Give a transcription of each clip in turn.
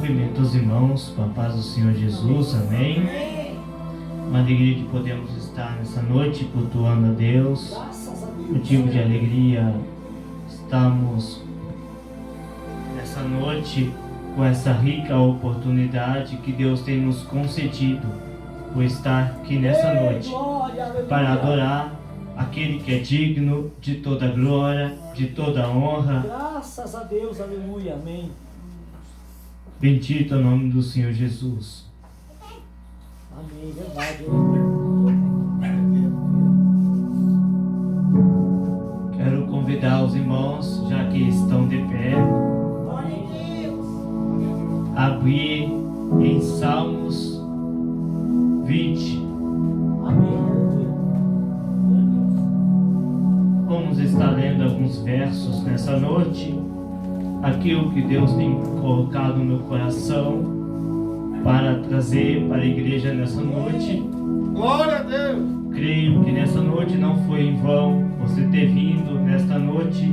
Cumprimento os irmãos com a paz do Senhor Jesus, amém. Uma alegria que podemos estar nessa noite cultuando a Deus. Motivo de alegria, estamos nessa noite com essa rica oportunidade que Deus tem nos concedido por estar aqui nessa noite para adorar aquele que é digno de toda glória, de toda honra. Graças a Deus, aleluia, amém. Bendito é o nome do Senhor Jesus. Amém, verdade. Quero convidar os irmãos, já que estão de pé, a abrir em Salmos 20. Amém. Vamos estar lendo alguns versos nessa noite. Aquilo que Deus tem colocado no meu coração para trazer para a igreja nessa noite. Glória a Deus! Creio que nessa noite não foi em vão você ter vindo nesta noite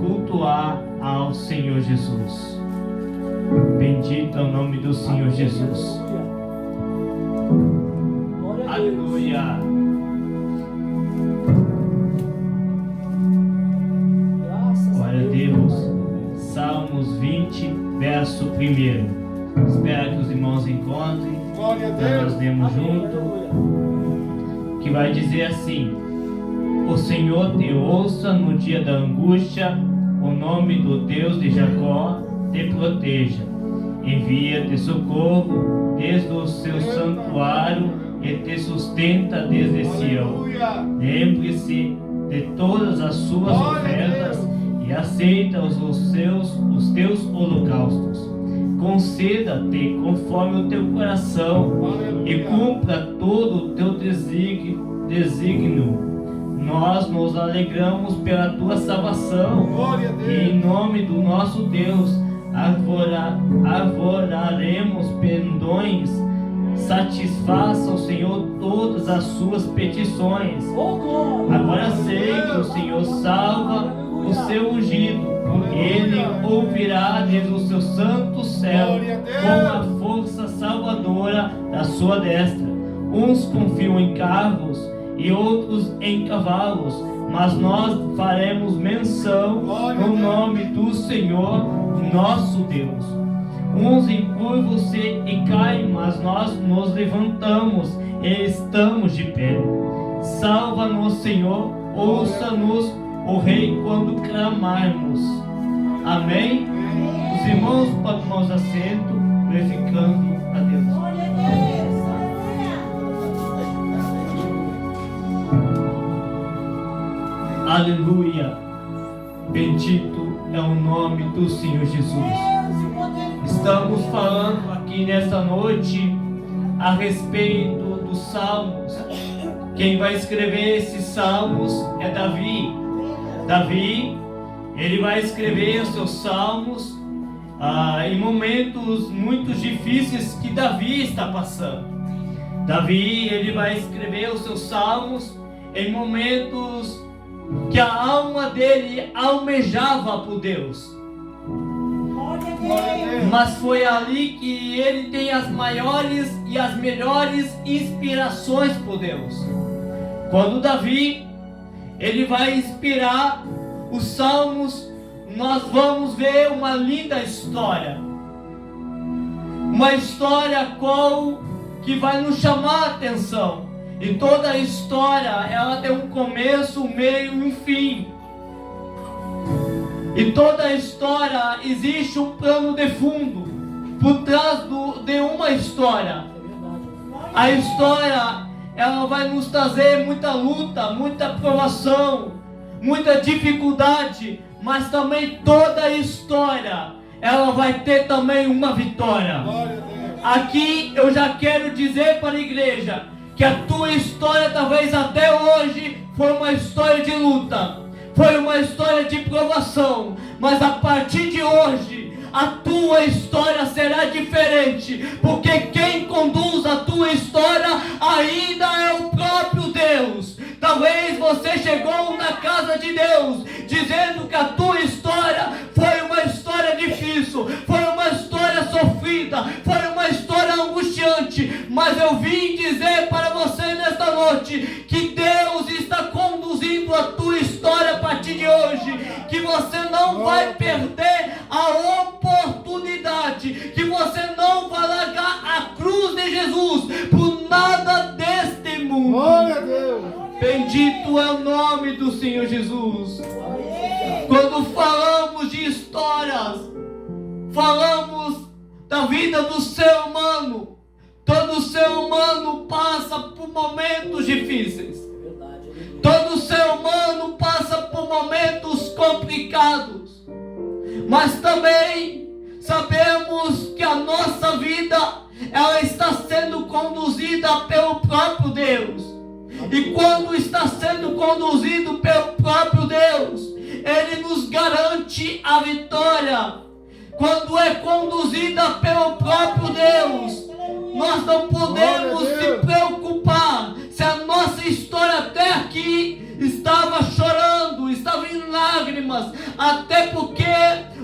cultuar ao Senhor Jesus. Bendito é o nome do Senhor Jesus. Aleluia! Glória a Deus. Salmos 20, verso 1. Espero que os irmãos encontrem. Glória a Para Deus! nós lermos junto. Que vai dizer assim: O Senhor te ouça no dia da angústia, o nome do Deus de Jacó te proteja. Envia-te socorro desde o seu santuário e te sustenta desde Sião. Lembre-se de todas as suas ofertas e aceita os teus holocaustos. Conceda-te conforme o teu coração e cumpra todo o teu desígnio. Nós nos alegramos pela tua salvação e em nome do nosso Deus arvoraremos pendões. Satisfaça o Senhor todas as suas petições. Agora sei que o Senhor salva o seu ungido. Ele ouvirá desde o seu santo céu com a força salvadora da sua destra. Uns confiam em carros e outros em cavalos, mas nós faremos menção no nome do Senhor nosso Deus. Uns encurvam-se e caem, mas nós nos levantamos e estamos de pé. Salva-nos, Senhor, ouça-nos, o Rei, quando clamarmos. Amém? Os irmãos podem tomar os assentos, glorificando a Deus. Aleluia! Bendito é o nome do Senhor Jesus. Estamos falando aqui nessa noite a respeito dos Salmos. Quem vai escrever esses Salmos é Davi. Davi, ele vai escrever os seus Salmos em momentos muito difíceis que Davi está passando. Davi, ele vai escrever os seus Salmos em momentos que a alma dele almejava por Deus. Mas foi ali que ele tem as maiores e as melhores inspirações por Deus. Quando Davi, ele vai inspirar os Salmos, nós vamos ver uma linda história. Uma história que vai nos chamar a atenção. E toda a história, ela tem um começo, um meio e um fim. E toda a história existe um plano de fundo por trás de uma história. A história, ela vai nos trazer muita luta, muita provação, muita dificuldade, mas também toda a história, ela vai ter também uma vitória. Aqui eu já quero dizer para a igreja que a tua história talvez até hoje foi uma história de luta, foi uma história de provação, mas a partir de hoje a tua história será diferente, porque quem conduz a tua história ainda é o próprio Deus. Talvez você chegou na casa de Deus dizendo que a tua história foi uma história difícil, foi uma história sofrida, vida, foi uma história angustiante, mas eu vim dizer para você nesta noite que Deus está conduzindo a tua história a partir de hoje, que você não vai perder a oportunidade, que você não vai largar a cruz de Jesus por nada deste mundo. Glória a Deus. Bendito é o nome do Senhor Jesus. Quando falamos de histórias, falamos da vida do ser humano. Todo ser humano passa por momentos difíceis. Todo ser humano passa por momentos complicados. Mas também sabemos que a nossa vida, ela está sendo conduzida pelo próprio Deus. E quando está sendo conduzido pelo próprio Deus, Ele nos garante a vitória. Quando é conduzida pelo próprio Deus, nós não podemos se preocupar se a nossa história até aqui estava chorando, estava em lágrimas, até porque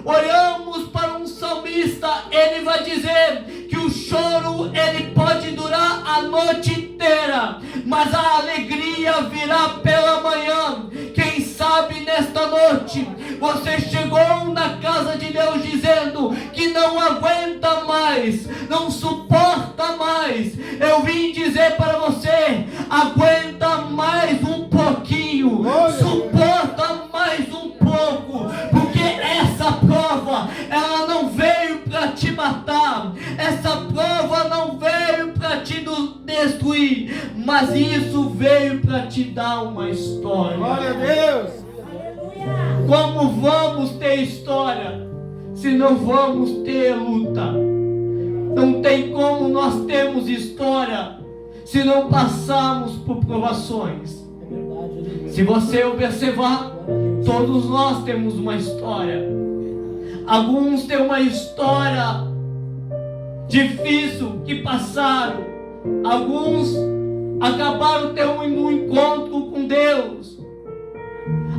olhamos para um salmista, ele vai dizer que o choro ele pode durar a noite inteira, mas a alegria virá pela manhã. Quem sabe nesta noite você chegou na casa de Deus dizendo que não aguenta mais, não suporta mais. Eu vim dizer para você: aguenta mais um pouquinho, suporta mais um pouco, porque essa prova ela não veio para te matar, essa prova não veio para te destruir, mas isso veio para te dar uma história. Glória a Deus. Como vamos ter história se não vamos ter luta? Não tem como nós termos história se não passarmos por provações. Se você observar, todos nós temos uma história. Alguns têm uma história difícil que passaram. Alguns acabaram tendo um encontro com Deus,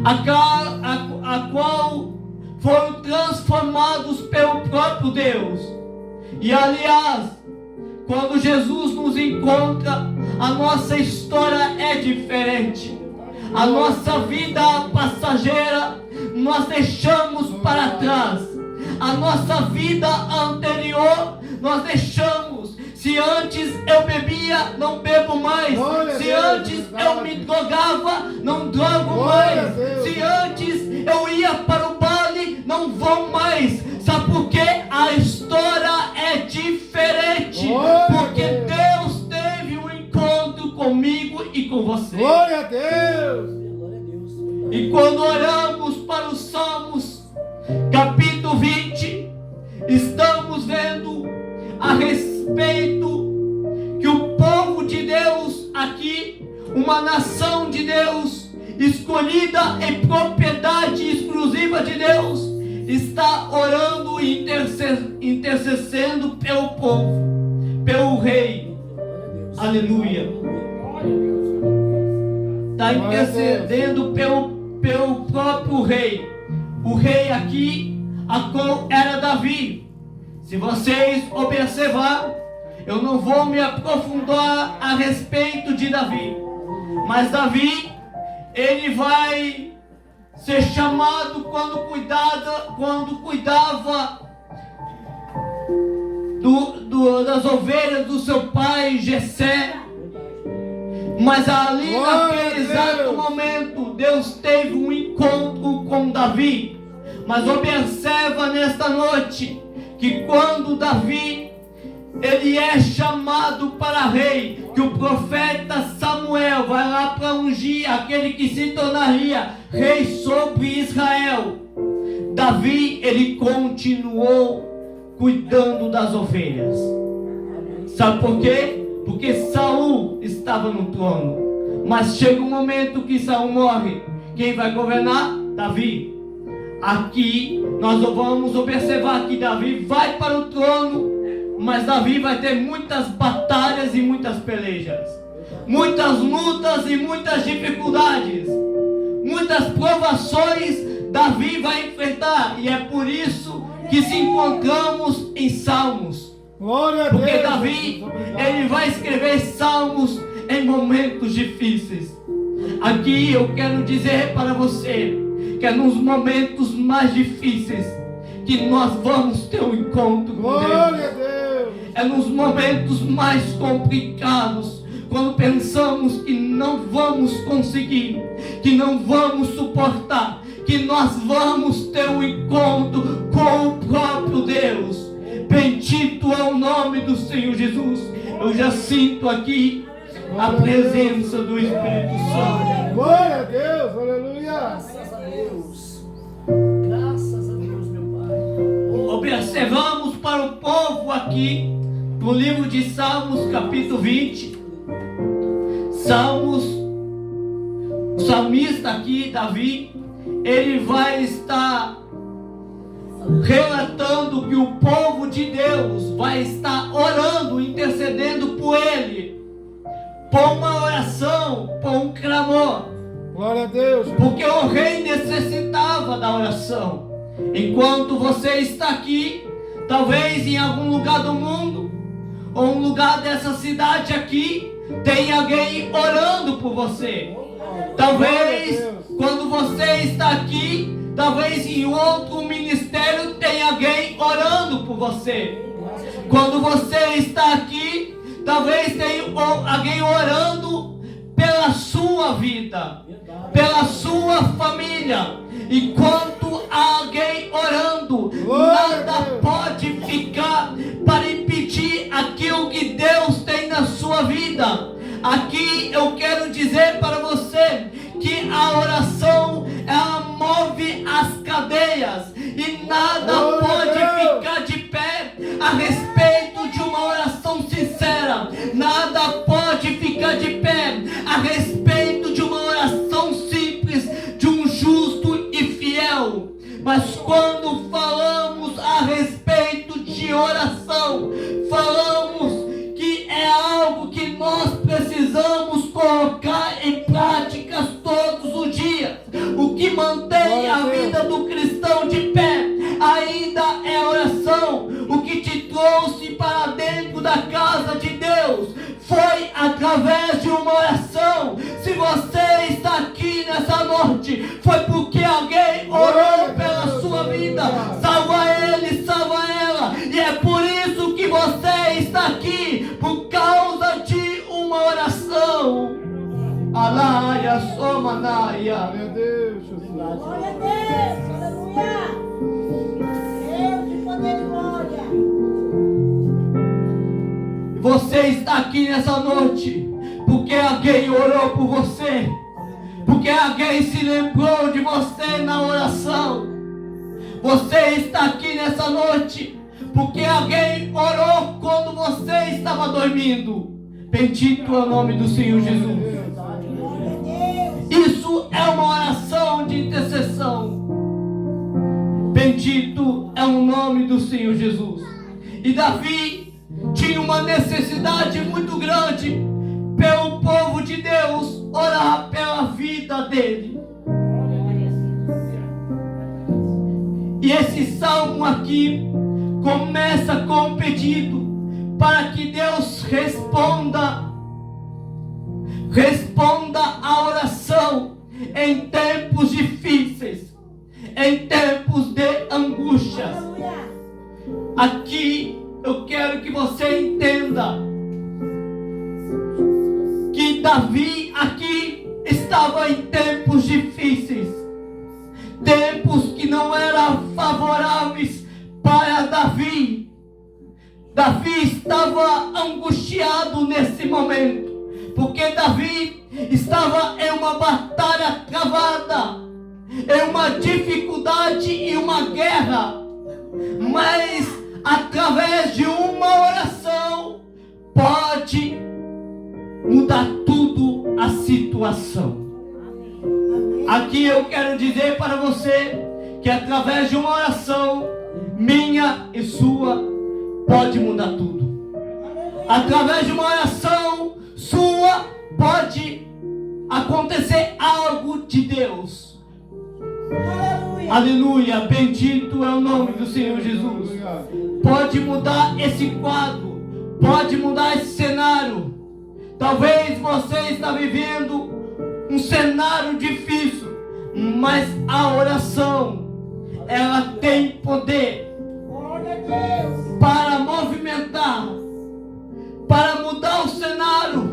a qual foram transformados pelo próprio Deus. E aliás, quando Jesus nos encontra, a nossa história é diferente. A nossa vida passageira nós deixamos para trás. A nossa vida anterior nós deixamos. Se antes eu bebia, não bebo mais. Se antes eu me drogava, não drogo mais. Se antes eu ia para o baile, não vou mais. Sabe por quê? A história é diferente. Porque Deus teve um encontro comigo e com você. Glória a Deus. E quando olhamos para os Salmos, capítulo 20, estamos vendo a respeito que o povo de Deus aqui, uma nação de Deus, escolhida em propriedade exclusiva de Deus, está orando e intercedendo pelo povo, pelo rei. Aleluia. Está intercedendo pelo próprio rei. O rei aqui, a qual era Davi. Se vocês observar, eu não vou me aprofundar a respeito de Davi, mas Davi, ele vai ser chamado quando cuidava das ovelhas do seu pai Jessé. Mas ali naquele exato momento, Deus teve um encontro com Davi. Mas observa nesta noite que quando Davi ele é chamado para rei, que o profeta Samuel vai lá para ungir aquele que se tornaria rei sobre Israel, Davi ele continuou cuidando das ovelhas. Sabe por quê? Porque Saul estava no trono, mas chega um momento que Saul morre. Quem vai governar? Davi. Aqui nós vamos observar que Davi vai para o trono, mas Davi vai ter muitas batalhas e muitas pelejas, muitas lutas e muitas dificuldades, muitas provações Davi vai enfrentar. E é por isso que se encontramos em Salmos. Glória a Porque Deus. Davi, Obrigado. ele vai escrever salmos em momentos difíceis. Aqui eu quero dizer para você que é nos momentos mais difíceis que nós vamos ter um encontro com Deus. Glória a Deus. É nos momentos mais complicados, quando pensamos que não vamos conseguir, que não vamos suportar, que nós vamos ter um encontro com o próprio Deus. Bendito é o nome do Senhor Jesus. Eu já sinto aqui a presença do Espírito Santo. Glória a Deus. Aleluia. Graças a Deus. Graças a Deus, meu Pai. Observamos para o povo aqui, no livro de Salmos, capítulo 20. Salmos, o salmista aqui, Davi, ele vai estar relatando que o povo de Deus vai estar orando, intercedendo por ele, por uma oração, por um clamor, Glória a Deus. porque o rei necessitava da oração. Enquanto você está aqui, talvez em algum lugar do mundo, ou um lugar dessa cidade aqui, tem alguém orando por você. Talvez quando você está aqui, talvez em outro ministério tem alguém orando por você. Quando você está aqui, talvez tenha alguém orando pela sua vida, pela sua família. Enquanto há alguém orando, nada pode ficar para impedir aquilo que Deus tem na sua vida. Aqui eu quero dizer para você que a oração, ela move as cadeias e nada pode ficar de pé a respeito de uma oração sincera. Nada pode ficar de pé a respeito de uma oração simples, de um justo e fiel. Mas quando falamos a respeito de oração, falamos que é algo que nós precisamos colocar em práticas todos os dias. O que mantém a vida do cristão de pé ainda é a oração. O que te trouxe para dentro da casa de Deus foi através de uma oração. Se você está aqui nessa noite, foi porque alguém orou pela sua vida. Salva ele, salva ela. E é por isso que você está aqui, por causa de uma oração. Alaia, somanaia. Glória a Deus, Jesus. Glória a Deus, aleluia. Deus de poder e glória. Você está aqui nessa noite porque alguém orou por você, porque alguém se lembrou de você na oração. Você está aqui nessa noite porque alguém orou quando você estava dormindo. Bendito é o nome do Senhor Jesus. Glória a Deus. Isso é uma oração de intercessão. Bendito é o nome do Senhor Jesus. E Davi tinha uma necessidade muito grande pelo povo de Deus orar pela vida dele. E esse salmo aqui começa com um pedido para que Deus responda a oração em tempos difíceis, em tempos de angústias. Aleluia. Aqui eu quero que você entenda que Davi aqui estava em tempos difíceis, tempos que não eram favoráveis para Davi. Davi estava angustiado nesse momento, porque Davi estava em uma batalha travada, em uma dificuldade e uma guerra, mas através de uma oração pode mudar tudo a situação. Aqui eu quero dizer para você que através de uma oração minha e sua pode mudar tudo. Através de uma oração sua pode acontecer algo de Deus. Aleluia. Aleluia, bendito é o nome do Senhor Jesus. Pode mudar esse quadro, pode mudar esse cenário. Talvez você está vivendo um cenário difícil, mas a oração, ela tem poder para movimentar, para mudar o cenário,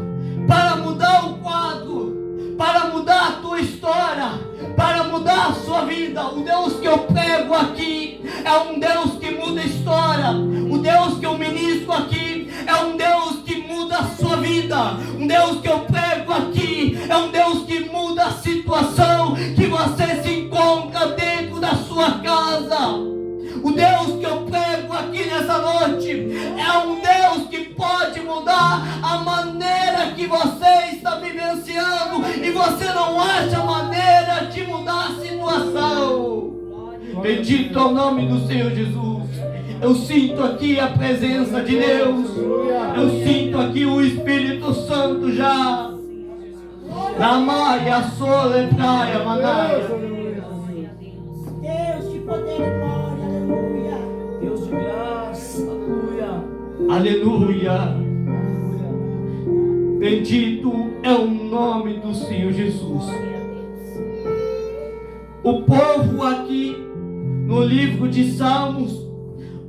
para mudar o quadro, para mudar a tua história, para mudar a sua vida. O Deus que eu prego aqui é um Deus que muda a história. O Deus que eu ministro aqui é um Deus que muda a sua vida. Um Deus que eu prego aqui é um Deus que muda a situação que você se encontra dentro da sua casa. O Deus que eu prego aqui nessa noite é um Deus que pode mudar a maneira que você está vivenciando e você não acha maneira de mudar a situação. Bendito é o nome do Senhor Jesus. Eu sinto aqui a presença de Deus. Eu sinto aqui o Espírito Santo já. Na maia, sole, praia, manaia. Deus de poder e glória, aleluia. Deus de graça, aleluia. Aleluia. Bendito é o nome do Senhor Jesus. O povo aqui no livro de Salmos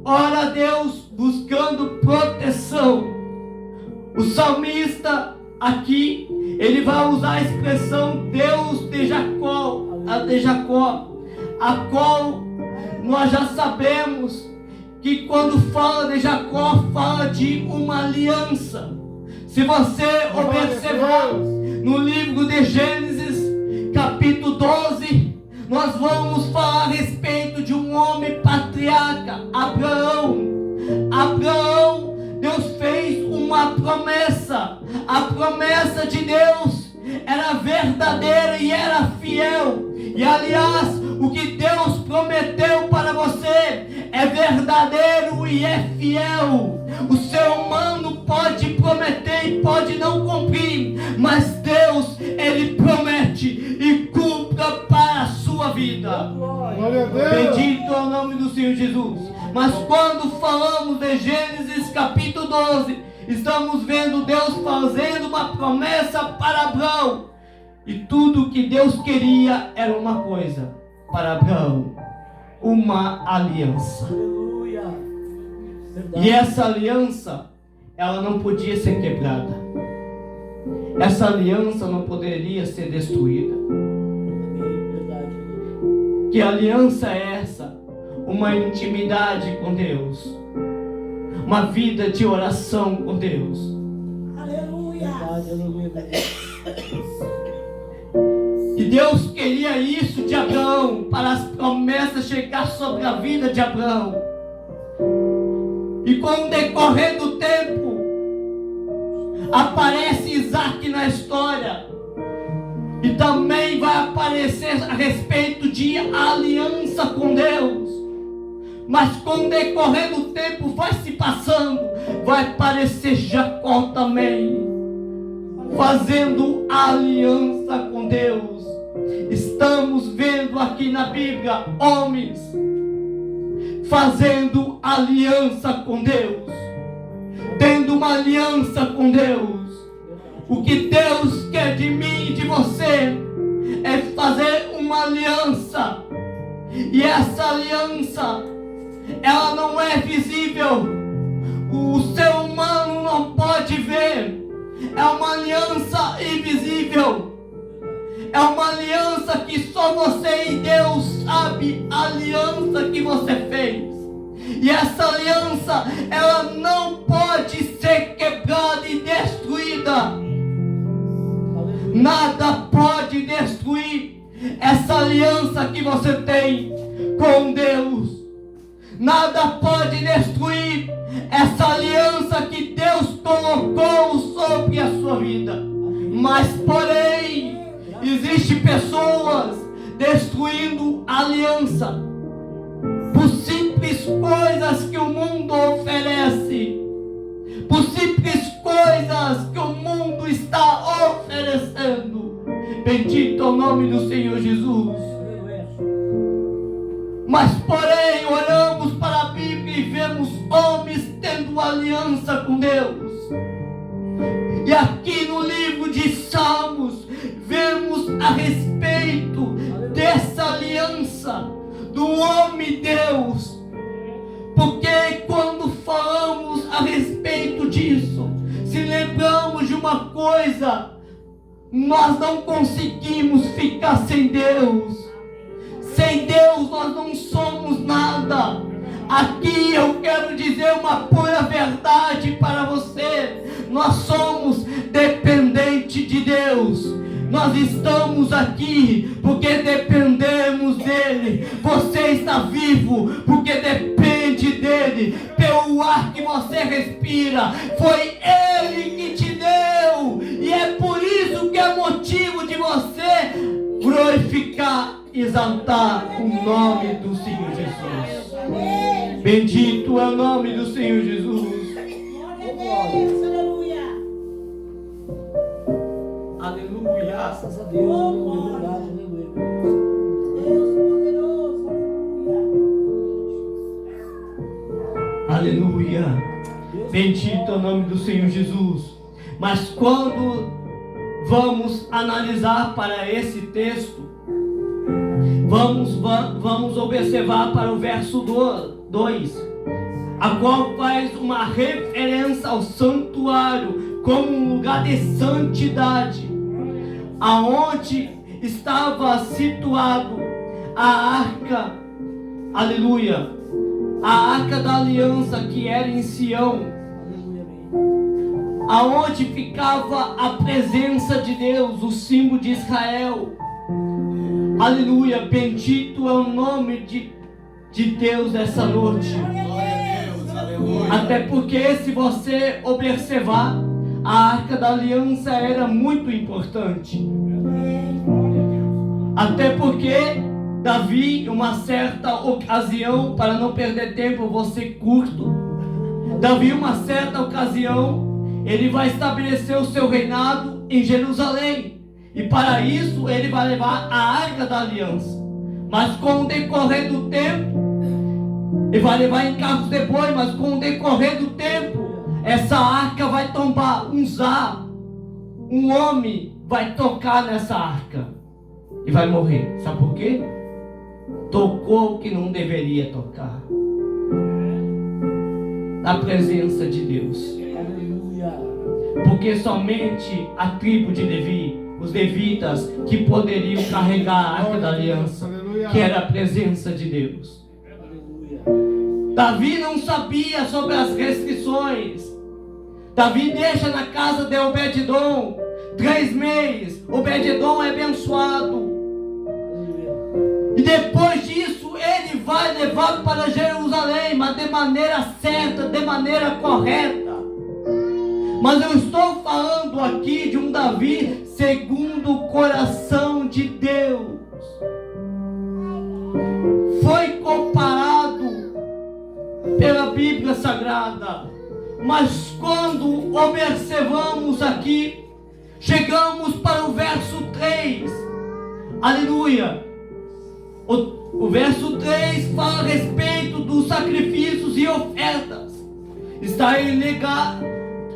ora a Deus buscando proteção. O salmista aqui, ele vai usar a expressão Deus de Jacó, a qual nós já sabemos que quando fala de Jacó, fala de uma aliança. Se você observar no livro de Gênesis, capítulo 12, nós vamos falar a respeito de um homem patriarca, Abraão. Abraão, Deus fez uma promessa. A promessa de Deus era verdadeira e era fiel. E aliás, o que Deus prometeu para você é verdadeiro e é fiel. O ser humano pode prometer e pode não cumprir, mas Deus, Ele promete e cumpra para a sua vida. Glória a Deus. Bendito é o nome do Senhor Jesus. Mas quando falamos de Gênesis capítulo 12, estamos vendo Deus fazendo uma promessa para Abraão. E tudo que Deus queria era uma coisa para Abraão: uma aliança. Aleluia. Verdade. E essa aliança, ela não podia ser quebrada. Essa aliança não poderia ser destruída. Amém. Verdade. Que aliança é essa? Uma intimidade com Deus, uma vida de oração com Deus. Aleluia. Verdade, aleluia. E Deus queria isso de Abraão, para as promessas chegar sobre a vida de Abraão. E com o decorrer do tempo, aparece Isaac na história. E também vai aparecer a respeito de aliança com Deus. Mas com o decorrer do tempo vai se passando, vai aparecer Jacó também, fazendo aliança com Deus. Estamos vendo aqui na Bíblia homens fazendo aliança com Deus, tendo uma aliança com Deus. O que Deus quer de mim e de você é fazer uma aliança. E essa aliança, ela não é visível. O ser humano não pode ver. É uma aliança invisível. É uma aliança que só você e Deus sabe a aliança que você fez. E essa aliança, ela não pode ser quebrada e destruída. Nada pode destruir essa aliança que você tem com Deus. Nada pode destruir essa aliança que Deus colocou sobre a sua vida. Mas porém, existem pessoas destruindo a aliança por simples coisas que o mundo oferece, por simples coisas que o mundo está oferecendo. Bendito é o nome do Senhor Jesus. Mas porém olhamos para a Bíblia e vemos homens tendo aliança com Deus. E aqui no livro de Salmos vemos a respeito dessa aliança do homem Deus. Porque quando falamos a respeito disso, se lembramos de uma coisa: nós não conseguimos ficar sem Deus. Sem Deus nós não somos nada. Aqui eu quero dizer uma pura verdade para você: nós somos dependentes de Deus. Nós estamos aqui porque dependemos dEle. Você está vivo porque depende dEle. Pelo ar que você respira, foi Ele que te deu. E é por isso que é motivo de você glorificar, exaltar o nome do Senhor Jesus. Bendito é o nome do Senhor Jesus. Aleluia. Graças a Deus. Aleluia. Deus poderoso. Aleluia. Bendito é o nome do Senhor Jesus. Mas quando vamos analisar para esse texto, vamos observar para o verso 2, a qual faz uma referência ao santuário como um lugar de santidade, aonde estava situado a arca, aleluia, a arca da aliança, que era em Sião, aonde ficava a presença de Deus, o símbolo de Israel. Aleluia, bendito é o nome de Deus essa noite. Até porque, se você observar, a arca da aliança era muito importante. Até porque Davi, em uma certa ocasião, para não perder tempo, você curto, Davi, em uma certa ocasião, ele vai estabelecer o seu reinado em Jerusalém. E para isso ele vai levar a arca da aliança. Mas com o decorrer do tempo, ele vai levar em carros de boi, mas com o decorrer do tempo, essa arca vai tombar. Um homem vai tocar nessa arca e vai morrer. Sabe por quê? Tocou o que não deveria tocar. Na presença de Deus. Porque somente a tribo de Levi, os levitas, que poderiam carregar a arca da aliança, que era a presença de Deus. Davi não sabia sobre as restrições. Davi deixa na casa de Obed-edom 3 meses. Obed-edom é abençoado. E depois disso ele vai levado para Jerusalém, mas de maneira certa, de maneira correta. Mas eu estou falando aqui de um Davi segundo o coração de Deus. Foi comparado pela Bíblia Sagrada. Mas quando observamos aqui, chegamos para o verso 3. Aleluia. O verso 3 fala a respeito dos sacrifícios e ofertas.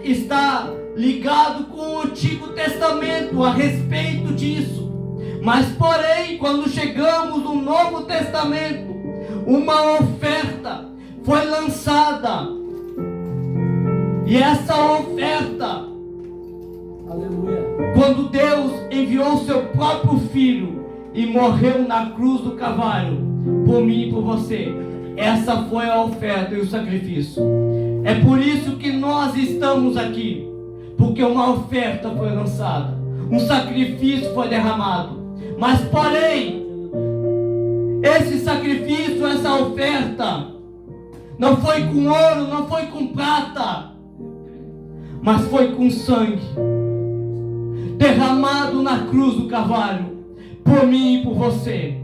Está ligado com o Antigo Testamento a respeito disso. Mas porém, quando chegamos no Novo Testamento, uma oferta foi lançada. E essa oferta, aleluia, quando Deus enviou seu próprio Filho e morreu na cruz do Calvário, por mim e por você, essa foi a oferta e o sacrifício. É por isso que nós estamos aqui, porque uma oferta foi lançada, um sacrifício foi derramado. Mas porém, esse sacrifício, essa oferta, não foi com ouro, não foi com prata, mas foi com sangue derramado na cruz do Calvário, por mim e por você.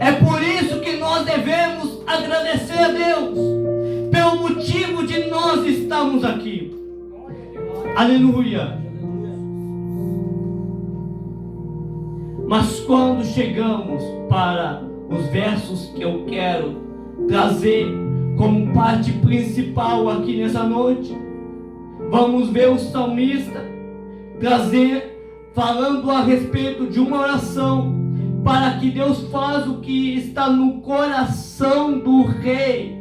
É por isso que nós devemos agradecer a Deus pelo motivo de nós estarmos aqui. Aleluia. Mas quando chegamos para os versos que eu quero trazer como parte principal aqui nessa noite. Vamos ver o salmista falando a respeito de uma oração para que Deus faça o que está no coração do rei.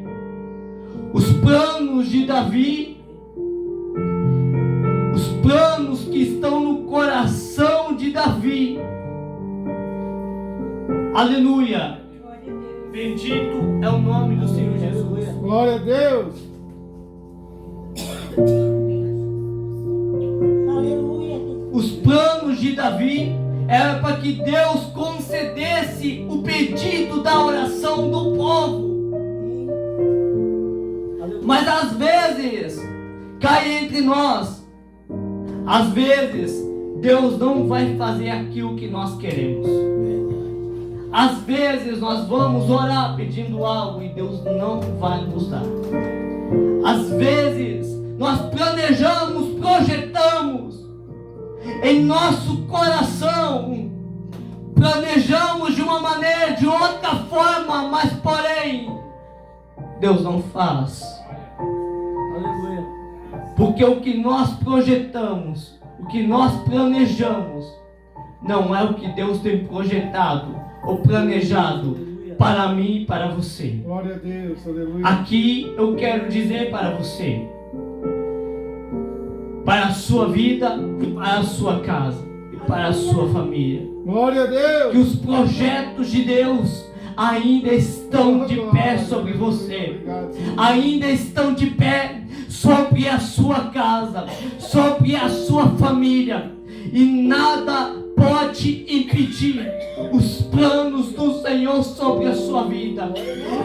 Os planos de Davi, os planos que estão no coração de Davi. Aleluia! Bendito é o nome do Senhor Jesus. Glória a Deus. Aleluia. Os planos de Davi era para que Deus concedesse o pedido da oração do povo. Mas às vezes cai entre nós, às vezes Deus não vai fazer aquilo que nós queremos. Às vezes nós vamos orar pedindo algo e Deus não vai nos dar. Às vezes nós planejamos, projetamos em nosso coração, planejamos de uma maneira, de outra forma, mas porém Deus não faz. Aleluia. Porque o que nós projetamos, o que nós planejamos, não é o que Deus tem projetado ou planejado para mim e para você. Glória a Deus. Aleluia. Aqui eu quero dizer para você, para a sua vida e para a sua casa e para a sua família, Glória a Deus. que os projetos de Deus ainda estão de pé sobre você, Obrigado, Senhor. ainda estão de pé sobre a sua casa, sobre a sua família, e nada pode impedir os planos do Senhor sobre a sua vida.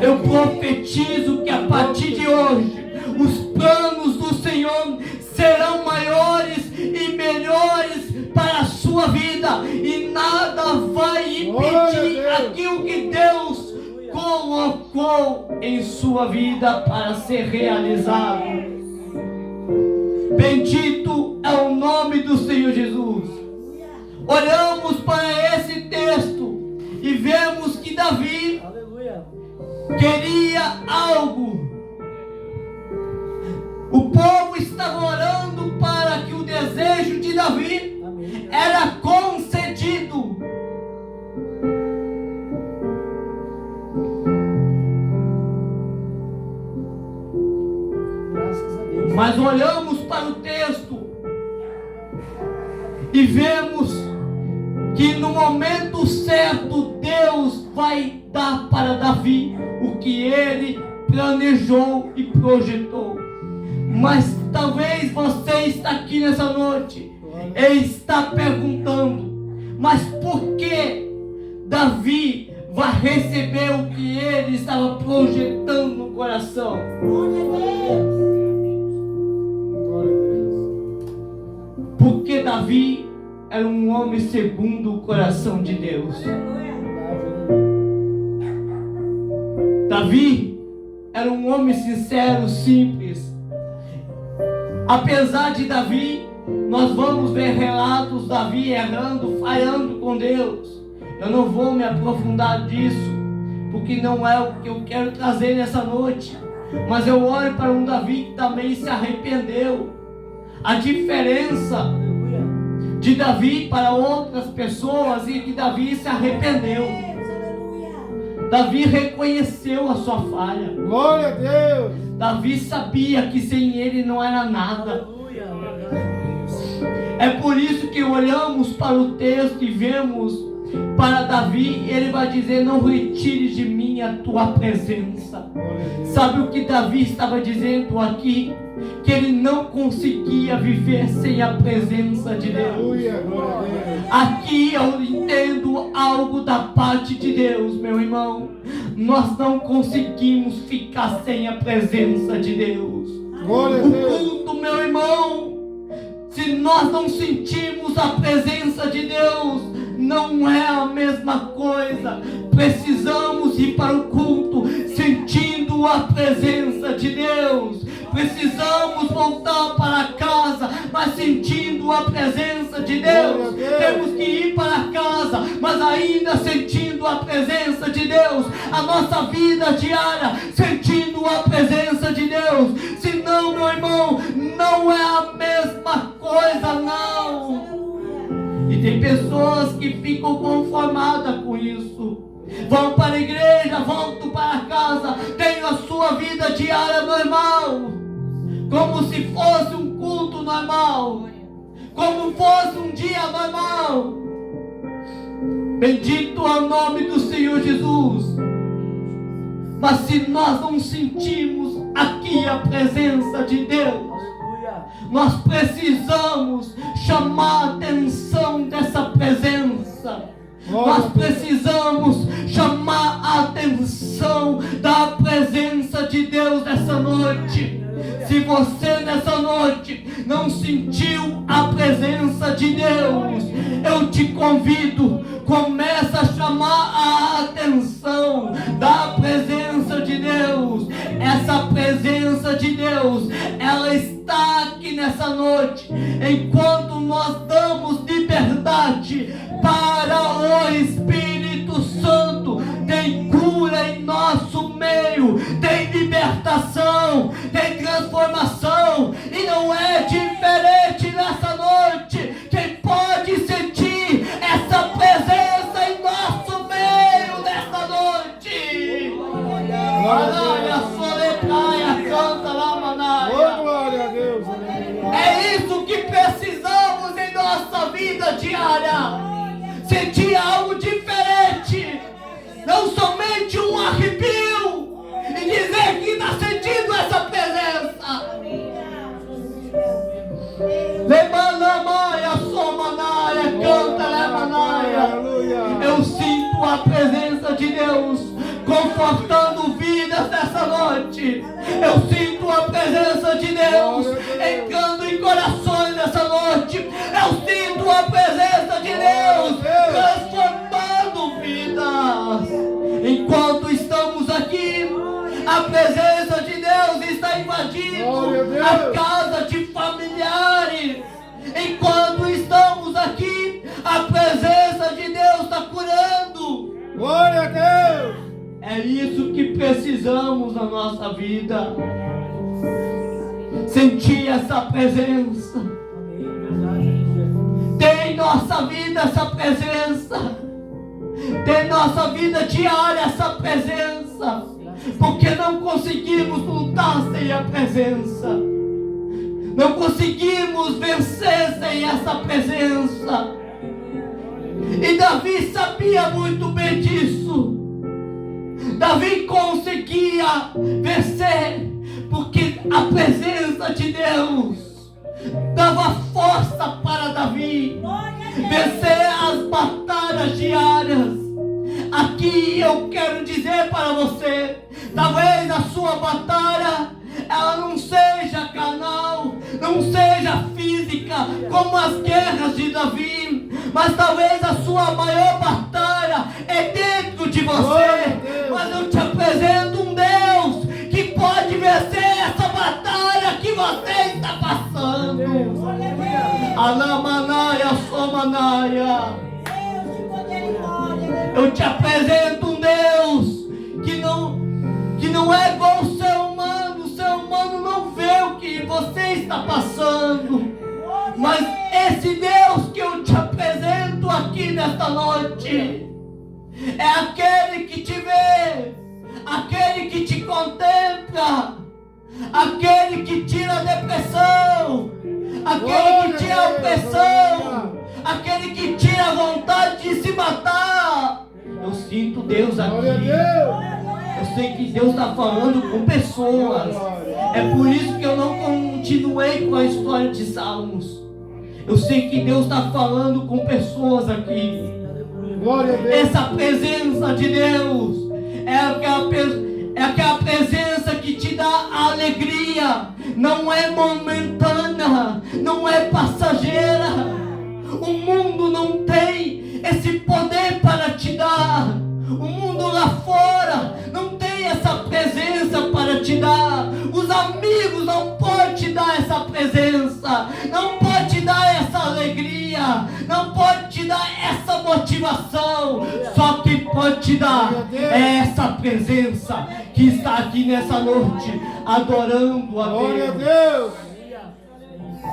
Eu profetizo que a partir de hoje os planos do Senhor serão maiores e melhores para a sua vida, e nada vai impedir aquilo que Deus colocou em sua vida para ser realizado. Bendito é o nome do Senhor Jesus. Olhamos para esse texto e vemos que Davi Aleluia. queria algo. O povo estava orando para que o desejo de Davi Amém. era concedido. Graças a Deus. Mas olhamos para o texto e vemos que no momento certo Deus vai dar para Davi o que ele planejou e projetou. Mas talvez você está aqui nessa noite e está perguntando: mas por que Davi vai receber o que ele estava projetando no coração? Glória a Deus. Glória a Deus. Porque Davi era um homem segundo o coração de Deus. Davi era um homem sincero, simples. Apesar de Davi, nós vamos ver relatos de Davi errando, falhando com Deus. Eu não vou me aprofundar disso, porque não é o que eu quero trazer nessa noite. Mas eu olho para um Davi que também se arrependeu. A diferença Aleluia. de Davi para outras pessoas e que Davi se arrependeu. Aleluia. Davi reconheceu a sua falha. Glória a Deus. Davi sabia que sem ele não era nada. Aleluia. Graças a Deus. É por isso que olhamos para o texto e vemos para Davi, ele vai dizer: não retires de mim a tua presença. Glória a Deus. Sabe o que Davi estava dizendo aqui? Que ele não conseguia viver sem a presença de Deus. Aleluia. Glória a Deus. Aqui eu entendo algo da parte de Deus, meu irmão. Nós não conseguimos ficar sem a presença de Deus. Glória a O Deus. culto, meu irmão, se nós não sentimos a presença de Deus, não é a mesma coisa. Precisamos ir para o culto sentindo a presença de Deus. Precisamos voltar para casa, mas sentindo a presença de Deus. Temos que ir para casa, mas ainda sentindo a presença de Deus. A nossa vida diária, sentindo a presença de Deus. Senão, meu irmão, não é a mesma coisa, não. E tem pessoas que ficam conformadas com isso. Vão para a igreja, voltam para casa, têm a sua vida diária normal, como se fosse um culto normal, como fosse um dia normal. Bendito é o nome do Senhor Jesus. Mas se nós não sentimos aqui a presença de Deus, nós precisamos chamar a atenção dessa presença. Nós precisamos chamar a atenção da presença de Deus nessa noite. Se você nessa noite não sentiu a presença de Deus, eu te convido, começa a chamar a atenção da presença de Deus. Essa presença de Deus, ela está aqui nessa noite, enquanto nós damos liberdade para o Espírito Santo. Tem cura em nosso meio, tem libertação, tem transformação, e não é diferente nessa noite. Quem pode sentir essa presença em nosso meio nessa noite? Manaia, soletraia, canta lá, manaia. Glória a Deus. É isso que precisamos em nossa vida diária. Sentir algo diferente, não somente um arrepio e dizer que está sentindo essa presença. Lemanamaia, somanaia, canta lemanaia. Eu sinto a presença de Deus confortando vidas nessa noite. Eu sinto a presença de Deus entrando em corações nessa noite. Eu sinto a presença de Deus transformando vidas. Enquanto estamos aqui, a presença de Deus está invadindo a casa de familiares. Enquanto estamos aqui, a presença de Deus está curando. Glória a Deus. É isso que precisamos na nossa vida. Sentir essa presença. Tem em nossa vida essa presença. Tem em nossa vida diária essa presença. Porque não conseguimos lutar sem a presença. Não conseguimos vencer sem essa presença. E Davi sabia muito bem disso. Davi conseguia vencer, porque a presença de Deus dava força para Davi vencer as batalhas diárias. Aqui eu quero dizer para você, talvez a sua batalha ela não seja carnal, não seja física, como as guerras de Davi, mas talvez a sua maior batalha é dentro de você. Mas eu te apresento um Deus que pode vencer essa batalha que você está passando. Alamanaia, somanaia. Eu te apresento um Deus que não é igual o ser humano. O ser humano não vê o que você está passando. Mas esse Deus que eu te apresento aqui nesta noite é aquele que te vê, aquele que te contempla, aquele que tira a depressão, aquele que tira a opressão, aquele que tira a vontade de se matar. Eu sinto Deus aqui. Eu sei que Deus está falando com pessoas. É por isso que eu não continuei com a história de Salmos. Eu sei que Deus está falando com pessoas aqui. Essa presença de Deus é aquela presença que te dá alegria. Não é momentânea, não é passageira. O mundo não tem esse poder para te dar. O mundo lá fora não tem essa presença para te dar. Os amigos não podem te dar essa presença. Não podem motivação. Só quem pode te dar é essa presença que está aqui nessa noite, adorando a Glória a Deus. Deus.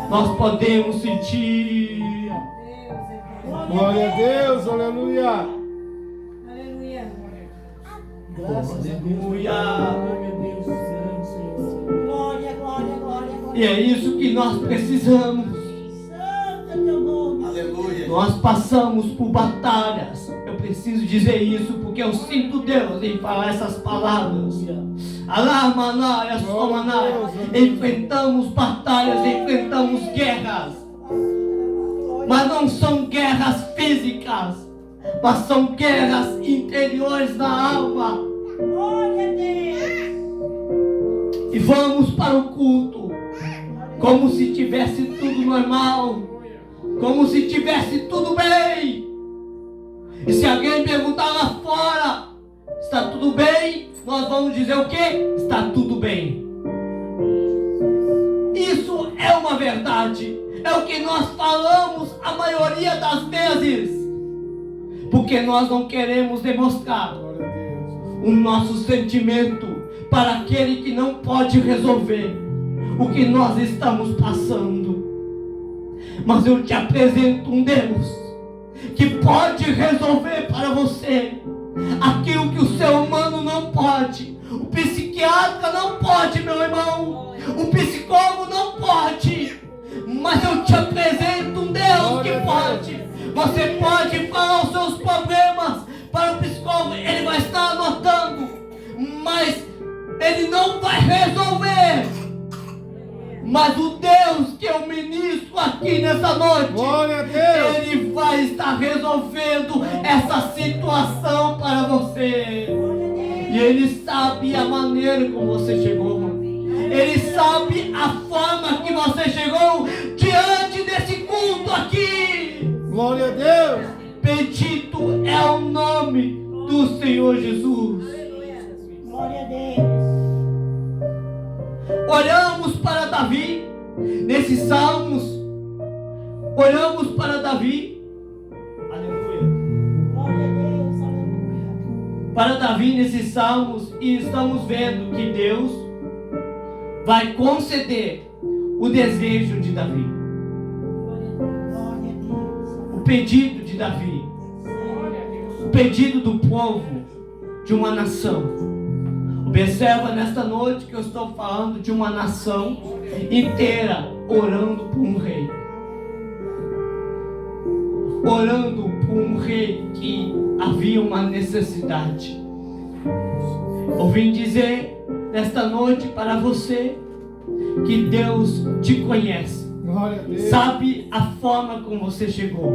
Nós podemos sentir. Glória a Deus. Aleluia. Aleluia. Graças a Deus. Aleluia. Glória a Deus. Grande Senhor. Glória, glória, glória, glória. E é isso que nós precisamos. Santo é teu nome. Aleluia. Nós passamos por batalhas. Eu preciso dizer isso porque eu sinto Deus em falar essas palavras. Alamanaya, Somanaya. Enfrentamos batalhas, enfrentamos guerras. Mas não são guerras físicas, mas são guerras interiores da alma. Glória a Deus. E vamos para o culto como se tivesse tudo normal, como se tivesse tudo bem. E se alguém perguntar lá fora, está tudo bem? Nós vamos dizer o quê? Está tudo bem. Isso é uma verdade. É o que nós falamos a maioria das vezes. Porque nós não queremos demonstrar Glória a Deus. o nosso sentimento para aquele que não pode resolver o que nós estamos passando. Mas eu te apresento um Deus que pode resolver para você aquilo que o ser humano não pode. O psiquiatra não pode, meu irmão. O psicólogo não pode. Mas eu te apresento um Deus que pode. Você pode falar os seus problemas para o psicólogo, ele vai estar anotando, mas ele não vai resolver. Mas o Deus que eu ministro aqui nessa noite, Glória a Deus. ele vai estar resolvendo essa situação para você. E ele sabe a maneira como você chegou. Ele sabe a forma que você chegou diante desse culto aqui. Glória a Deus. Bendito é o nome do Senhor Jesus. Glória a Deus. Olhamos para Davi nesses salmos. Olhamos para Davi. Aleluia. Glória a Deus. Aleluia. Para Davi nesses salmos, e estamos vendo que Deus vai conceder o desejo de Davi, Glória a Deus. o pedido de Davi, o pedido do povo de uma nação. Observa nesta noite que eu estou falando de uma nação inteira orando por um rei. Orando por um rei que havia uma necessidade. Eu vim dizer nesta noite para você que Deus te conhece, Glória a Deus. sabe a forma como você chegou,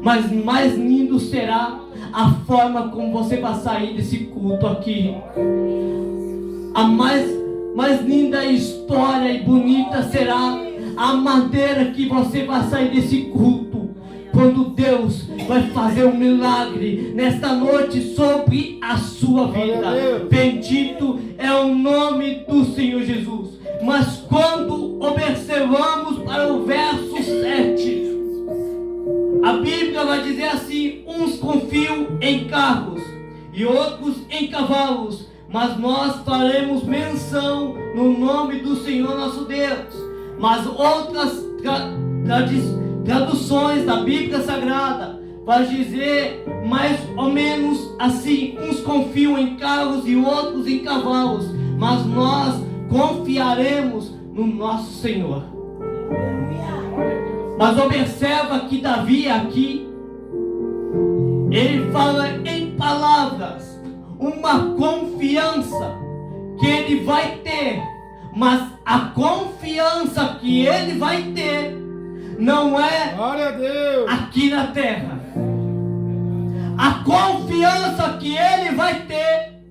mas mais lindo será a forma como você vai sair desse culto aqui. A mais linda história e bonita será a maneira que você vai sair desse culto, quando Deus vai fazer um milagre nesta noite sobre a sua vida. Glória a Deus. Bendito é o nome do Senhor Jesus. Mas quando observamos para o verso 7, a Bíblia vai dizer assim: uns confiam em carros e outros em cavalos, mas nós faremos menção no nome do Senhor nosso Deus. Mas outras traduções da Bíblia Sagrada vai dizer mais ou menos assim: uns confiam em carros e outros em cavalos, mas nós confiaremos no nosso Senhor. Mas observa que Davi aqui, ele fala em palavras, uma confiança que ele vai ter, mas a confiança que ele vai ter não é Glória a Deus. aqui na terra. A confiança que ele vai ter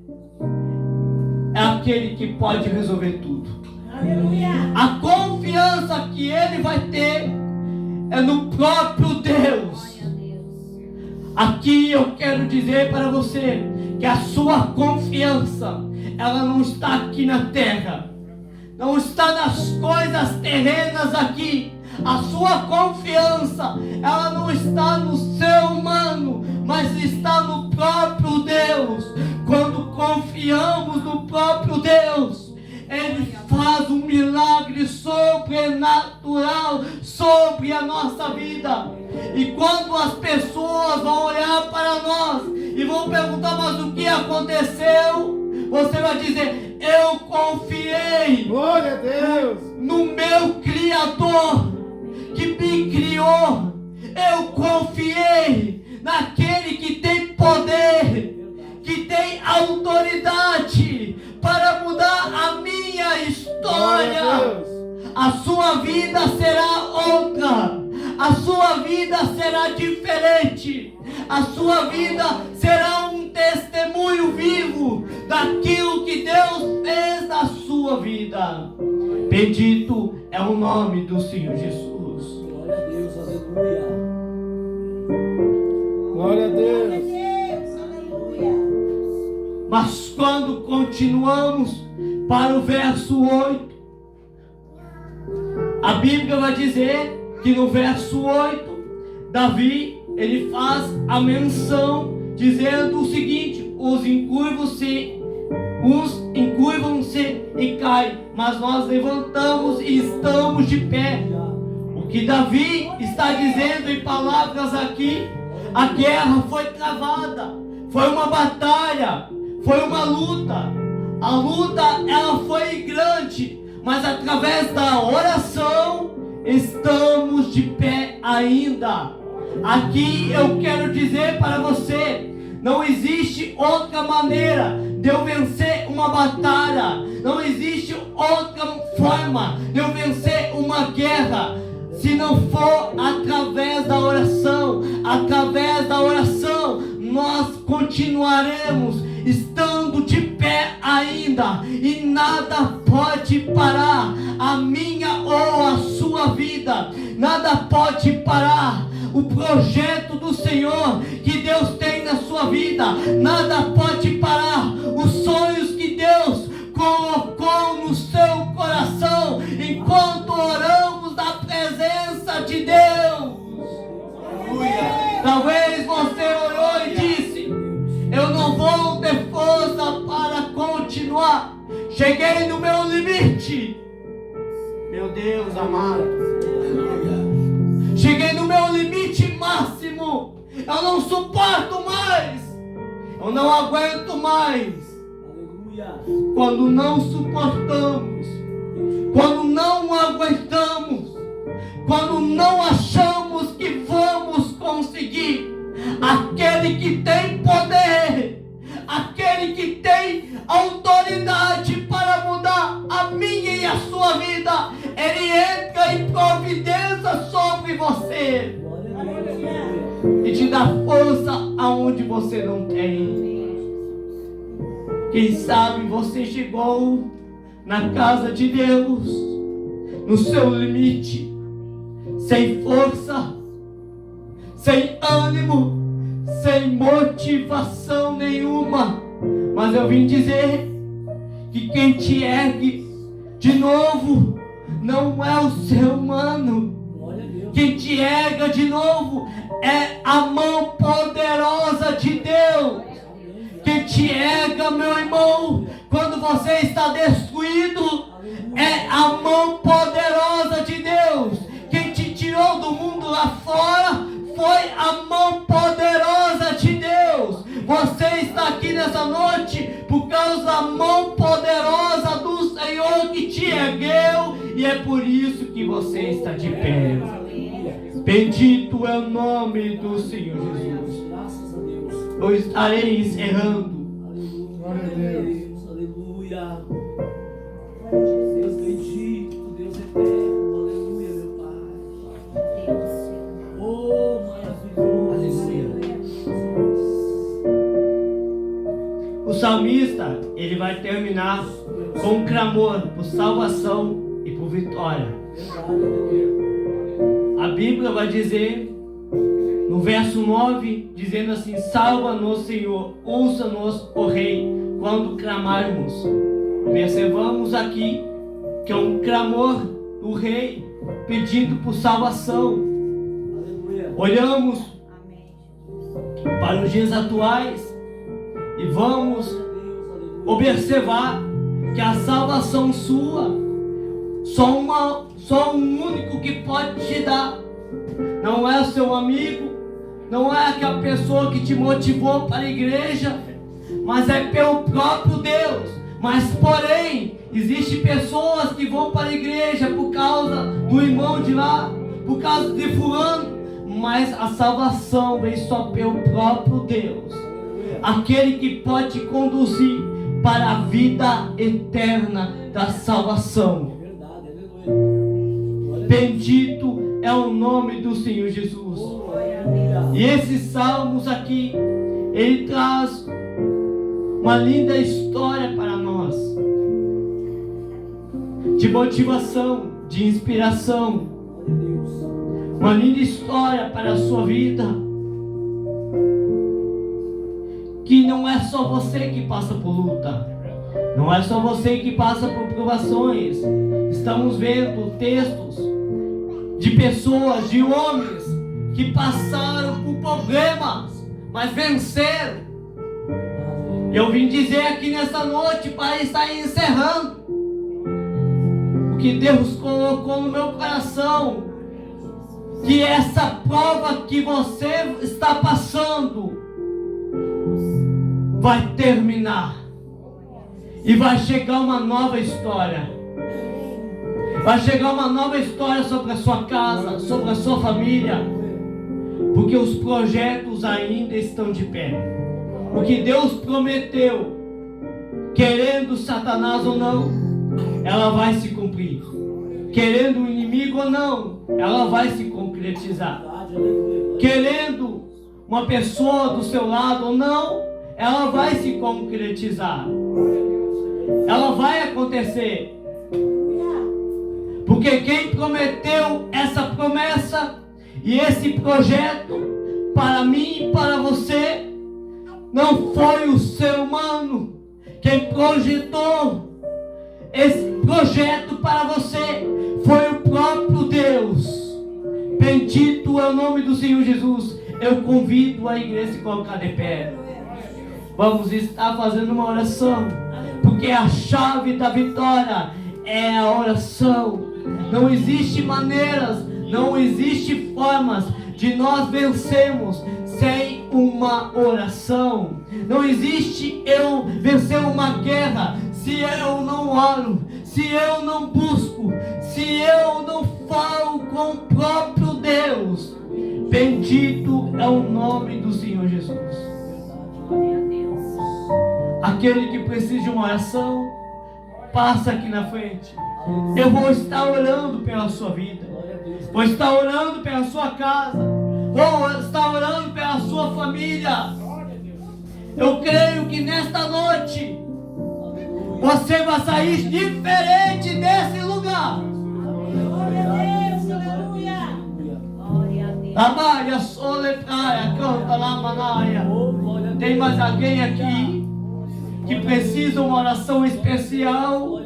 é aquele que pode resolver tudo. Aleluia. A confiança que ele vai ter é no próprio Deus. Aqui eu quero dizer para você que a sua confiança, ela não está aqui na terra, não está nas coisas terrenas aqui, A sua confiança, ela não está no ser humano, mas está no próprio Deus. Quando confiamos no próprio Deus, Ele faz um milagre sobrenatural sobre a nossa vida. E quando as pessoas vão olhar para nós e vão perguntar, mas o que aconteceu? Você vai dizer, eu confiei Glória a Deus. no meu Criador que me criou. Eu confiei naquele que tem poder, que tem autoridade para mudar a minha Glória a história. Deus. A sua vida será outra. A sua vida será diferente. A sua vida será um testemunho vivo daquilo que Deus fez na sua vida. Bendito é o nome do Senhor Jesus. Glória a Deus, aleluia. Glória a Glória a Deus. Deus, aleluia. Mas quando continuamos para o verso 8, a Bíblia vai dizer que no verso 8, Davi, ele faz a menção dizendo o seguinte: uns encurvam-se e caem, mas nós levantamos e estamos de pé. O que Davi está dizendo em palavras aqui, a guerra foi travada, foi uma batalha, foi uma luta. A luta, ela foi grande, mas através da oração estamos de pé ainda. Aqui eu quero dizer para você, não existe outra maneira de eu vencer uma batalha, não existe outra forma de eu vencer uma guerra, se não for através da oração. Através da oração nós continuaremos estando de pé ainda, e nada pode parar a minha ou a sua vida. Nada pode parar o projeto do Senhor que Deus tem na sua vida. Nada pode parar os sonhos que Deus colocou no seu coração enquanto oramos na presença de Deus. Talvez você orou e disse: eu não vou ter força para continuar. Cheguei no meu limite. Meu Deus amado. Cheguei no meu limite máximo. Eu não suporto mais. Eu não aguento mais. Aleluia. Quando não suportamos, quando não aguentamos, quando não achamos que vamos conseguir, aquele que tem poder, aquele que tem autoridade para mudar a minha e a sua vida, ele entra em providência sobre você Glória a Deus, aleluia. e te dá força aonde você não tem. Quem sabe você chegou na casa de Deus no seu limite, sem força, sem ânimo, sem motivação nenhuma. Mas eu vim dizer que quem te ergue de novo não é o ser humano. Glória a Deus. Quem te erga de novo é a mão poderosa de Deus. Quem te erga, meu irmão, quando você está destruído, é a mão poderosa de Deus. Quem te tirou do mundo lá fora foi a mão poderosa de Deus. Você está aqui nessa noite por causa da mão poderosa do Senhor que te ergueu, e é por isso que você está de pé. Bendito é o nome do Senhor Jesus. Graças a Deus. Eu estarei encerrando. Glória a Deus. Aleluia. Deus bendito, Deus eterno. Aleluia, meu Pai. Oh, maravilhoso. O salmista, ele vai terminar com um clamor por salvação e por vitória. A Bíblia vai dizer no verso 9, dizendo assim: salva-nos, Senhor, ouça-nos, ó Rei, quando clamarmos. Observamos aqui que é um clamor do Rei, pedindo por salvação. Olhamos para os dias atuais e vamos observar que a salvação sua, só um único que pode te dar. Não é o seu amigo, não é aquela pessoa que te motivou para a igreja, mas é pelo próprio Deus. Mas porém, existem pessoas que vão para a igreja por causa do irmão de lá, por causa de fulano, mas a salvação vem só pelo próprio Deus, aquele que pode te conduzir para a vida eterna da salvação. Bendito é o nome do Senhor Jesus. E esses salmos aqui, ele traz uma linda história para nós, de motivação, de inspiração, uma linda história para a sua vida, que não é só você que passa por luta, não é só você que passa por provações. Estamos vendo textos de pessoas, de homens que passaram por problemas, mas venceram. Eu vim dizer aqui nessa noite, para estar encerrando, o que Deus colocou no meu coração, que essa prova que você está passando vai terminar e vai chegar uma nova história. Vai chegar uma nova história sobre a sua casa, sobre a sua família, porque os projetos ainda estão de pé. O que Deus prometeu, querendo Satanás ou não, ela vai se cumprir. Querendo o inimigo ou não, ela vai se concretizar. Querendo uma pessoa do seu lado ou não, ela vai se concretizar. Ela vai acontecer. Porque quem prometeu essa promessa e esse projeto para mim e para você, não foi o ser humano. Quem projetou esse projeto para você foi o próprio Deus. Bendito é o nome do Senhor Jesus. Eu convido a igreja a se colocar de pé. Vamos estar fazendo uma oração, porque a chave da vitória é a oração. Não existe maneiras, não existe formas de nós vencermos sem uma oração. Não existe eu vencer uma guerra se eu não oro, se eu não busco, se eu não falo com o próprio Deus. Bendito é o nome do Senhor Jesus. Aquele que precisa de uma oração, passa aqui na frente. Eu vou estar orando pela sua vida, vou estar orando pela sua casa, vou estar orando pela sua família. Eu creio que nesta noite você vai sair diferente desse lugar. Glória a Deus, aleluia. Glória a Deus. Amaia, soletraia, canta lá, manaia. Tem mais alguém aqui que precisa uma oração especial?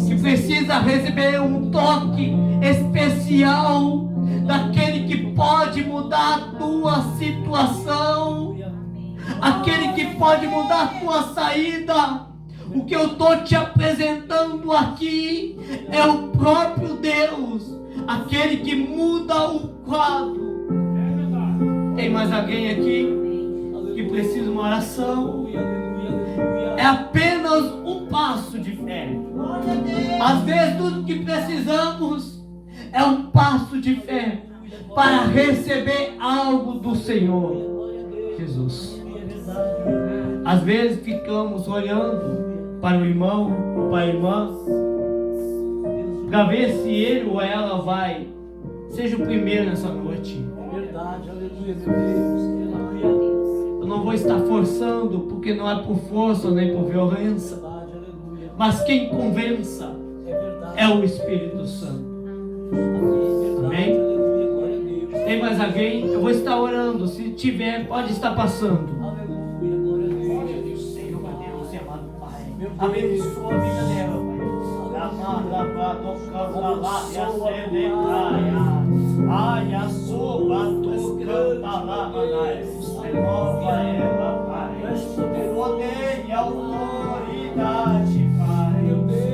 Que precisa receber um toque especial daquele que pode mudar a tua situação, aquele que pode mudar a tua saída. O que eu estou te apresentando aqui é o próprio Deus, aquele que muda o quadro. Tem mais alguém aqui que precisa de uma oração? É apenas um passo de fé. Às vezes tudo que precisamos é um passo de fé para receber algo do Senhor Jesus. Às vezes ficamos olhando para o irmão ou para a irmã para ver se ele ou ela vai. Seja o primeiro nessa noite. Eu não vou estar forçando, porque não é por força nem por violência, mas quem convença é o Espírito Santo. Amém? Tem mais alguém? Eu vou estar orando. Se tiver, pode estar passando. Senhor, Deus, amado Pai, abençoa a vida dela, Pai. Ai, a sua tu canta lá, manai. Renova ela, Pai. O poder e a autoridade, Pai.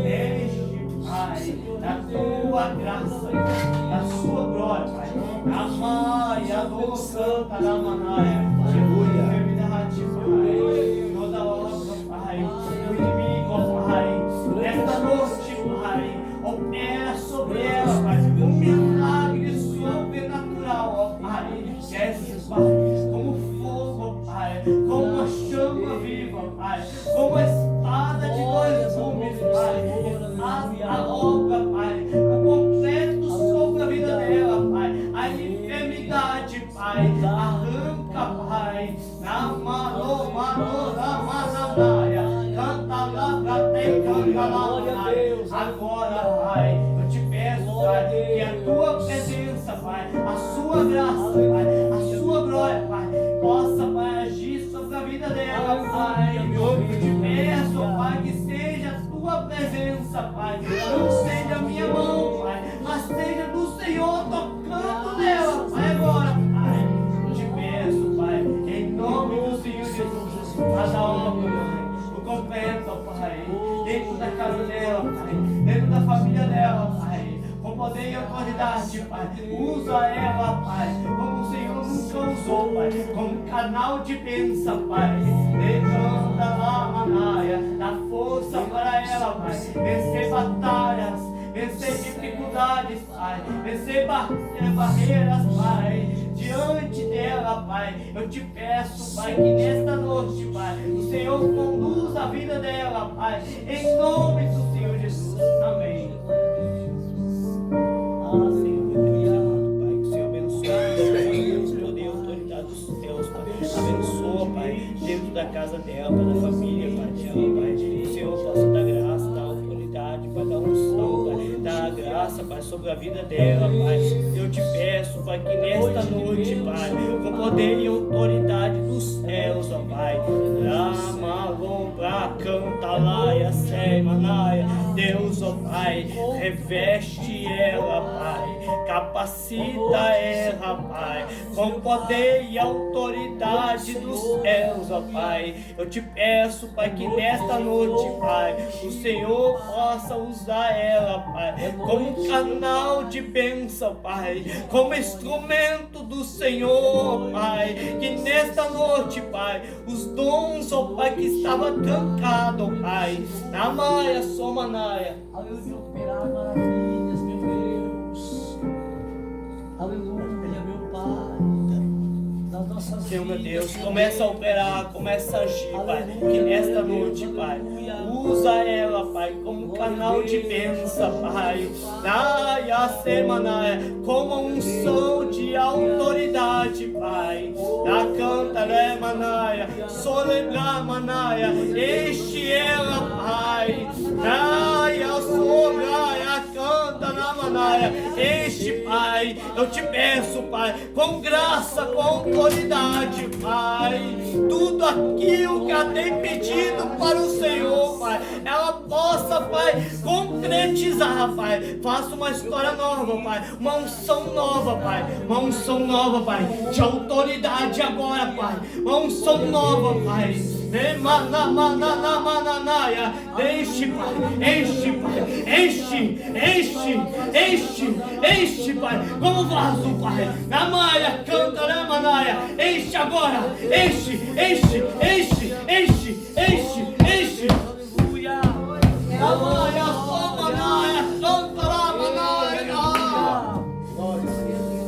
Enche, Pai, da tua graça, da sua glória, Pai. Amaia do canta lá, manai. Enfermidade, Pai. Toda obra, Pai. O inimigo, Pai. Nesta noite, Pai. Opera sobre ela, Pai. Um milagre sobrenatural, ó Pai. Desce, Pai, como fogo, Pai. Como uma chama viva, Pai. Como a espada de dois gumes, Pai. Faz a obra, Pai. O completo sobre a vida dela, Pai. A enfermidade, Pai. Arranca, Pai. Na mano, na mananaia. Canta lá, canta lá, agora, Pai, eu te peço, Pai, que a tua presença, Pai, a sua graça, Pai, a sua glória, Pai, possa, Pai, agir sobre a vida dela, Pai. Eu te peço, Pai, que seja a tua presença, Pai, não seja a minha mão, Pai, mas seja do Senhor tocando nela, Pai, agora, Pai. Eu te peço, Pai, em nome do Senhor Jesus, faz a obra, Pai, o completo, Pai, dentro da casa dela, Pai, dentro da família dela, Pai, com poder e autoridade, Pai, usa ela, Pai, como o Senhor nunca usou, Pai, como canal de bênção, Pai, levanta lá, Manaia, dá força para ela, Pai, vencer batalhas, vencer dificuldades, Pai, vencer barreiras, Pai, diante dela, Pai. Eu te peço, Pai, que nesta noite, Pai, o Senhor conduza a vida dela, Pai, em nome do Senhor Jesus. Amém. Senhor, meu Deus amado, Pai, que o Senhor abençoe, Deus, poder e autoridade dos céus, Pai. Abençoa, Pai, dentro da casa dela, da família, Pai, dela, Pai. O Senhor possa dar graça, dar autoridade, Pai, dar unção, Pai, dar graça, Pai, sobre a vida dela, Pai. Eu te peço, Pai, que nesta noite, Pai, com poder e autoridade dos céus, ó Pai, canta lá, Manaia, Deus, ó Pai, reveste ela, Pai, capacita ela, Pai, com poder e autoridade dos céus, ó Pai. Eu te peço, Pai, que nesta noite, Pai, o Senhor possa usar ela, Pai, como canal de bênção, Pai, como instrumento do Senhor, Pai, que nesta noite, Pai, os dons, ó Pai, que estava trancado, Pai, na maia, somanaia, aleluia, operar maravilhas, meu Deus, aleluia, meu Pai, das nossas Senhor, meu vidas, Deus, começa a operar, começa a agir, Pai, que nesta noite, Pai, usa ela, Pai, como canal de bênção, Pai, na semana, como a unção de autoridade, Pai, na canta, né, manaia, solegar, manaia, enche ela, Pai, na solegar, canta, na manaia, enche, Pai, eu te peço, Pai, com graça, com autoridade, Pai, tudo aquilo que ela tem pedido para o Senhor, Pai, ela possa, Pai, concretizar, Pai, faça uma história nova, Pai, uma unção nova, Pai, uma unção nova, Pai, de autoridade agora, Pai, uma unção nova, Pai, enche, Pai, enche, Pai, enche, Pai, como vaso, Pai, na maia, canta, na manaia, enche agora, enche, aleluia, na maia, só manaia, canta, na manaia,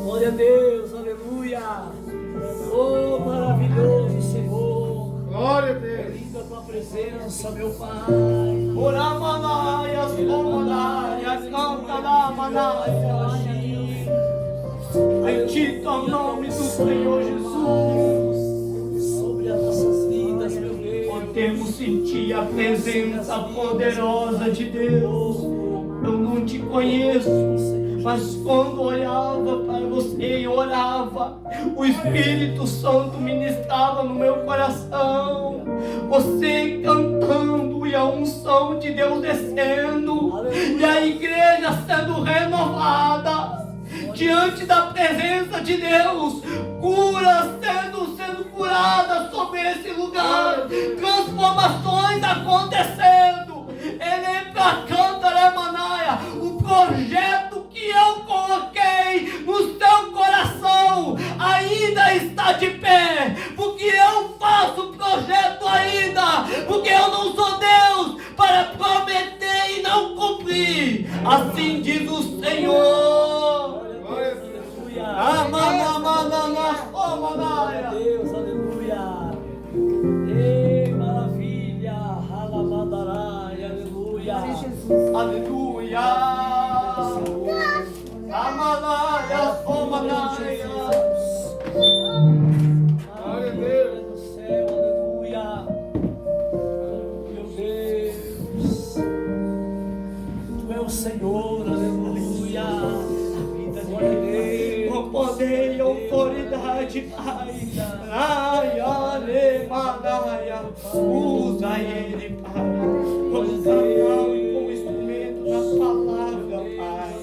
glória a Deus, aleluia, oh, maravilhoso Senhor, Glória a Deus. linda tua presença, meu Pai. ora manaia, só manaia, canta, na manaia, bendito é o nome do Senhor Jesus. Sobre as nossas vidas, meu Deus. Podemos sentir a presença poderosa de Deus. Eu não te conheço, mas quando olhava para você e orava, o Espírito Santo ministrava no meu coração. Você cantando e a unção de Deus descendo e a igreja sendo renovada diante da presença de Deus, curas sendo curadas sobre esse lugar, transformações acontecendo. Ele canta Manaia, o projeto que eu coloquei no seu coração ainda está de pé, porque eu faço projeto ainda, porque eu não sou Deus para prometer e não cumprir. Assim diz o Senhor. Deus, aleluia. Ei, maravilha. Alamandarai, aleluia. Aleluia. Amanaia, Omanaia. Maravilha do céu, aleluia. Meu Deus. Tu é o Senhor, aleluia. A vida de Deus. Com poder e autoridade, Pai. Ai, Alemanaia. Usa ele, Pai, como canal e como instrumento da palavra, Pai.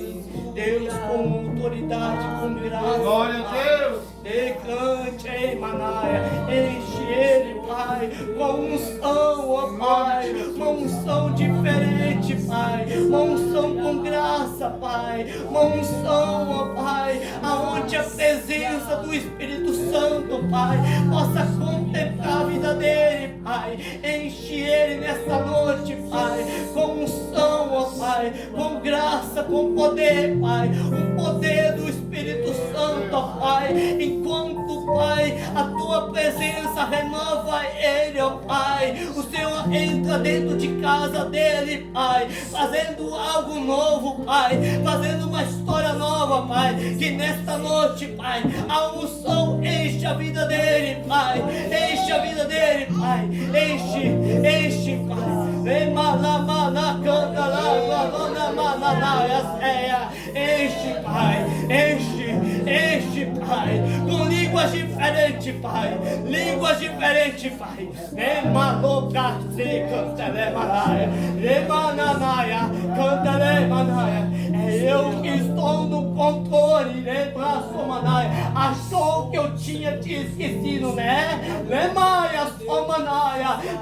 Deus, com autoridade, com graça. Glória a Deus. Decante, Manaia, enche ele, Pai, com unção, ó Pai, uma unção diferente, Pai, uma unção com graça, Pai, uma unção, ó Pai, aonde a presença do Espírito Santo, Pai, possa contemplar a vida dele, Pai, enche ele nesta noite, Pai, com unção, ó Pai, com graça, com poder, Pai, o poder do Espírito Santo, ó Pai, enquanto, Pai, a tua presença renova ele, ó Pai, o Senhor entra dentro de casa dele, Pai, fazendo algo novo, Pai, fazendo uma história nova, Pai, que nesta noite, Pai, a unção enche a vida dele, Pai, enche a vida dele, Pai, enche, Pai, enche, Pai, enche, Pai, com línguas diferentes, Pai, línguas diferentes, Pai, é eu que estou no controle, achou que eu tinha te esquecido, né?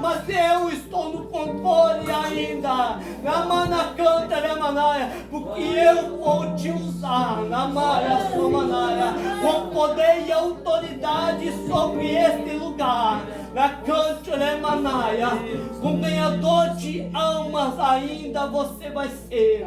Mas eu estou no controle ainda, porque eu vou te usar, com poder e autoridade sobre este lugar. Com ganhador de almas ainda você vai ser.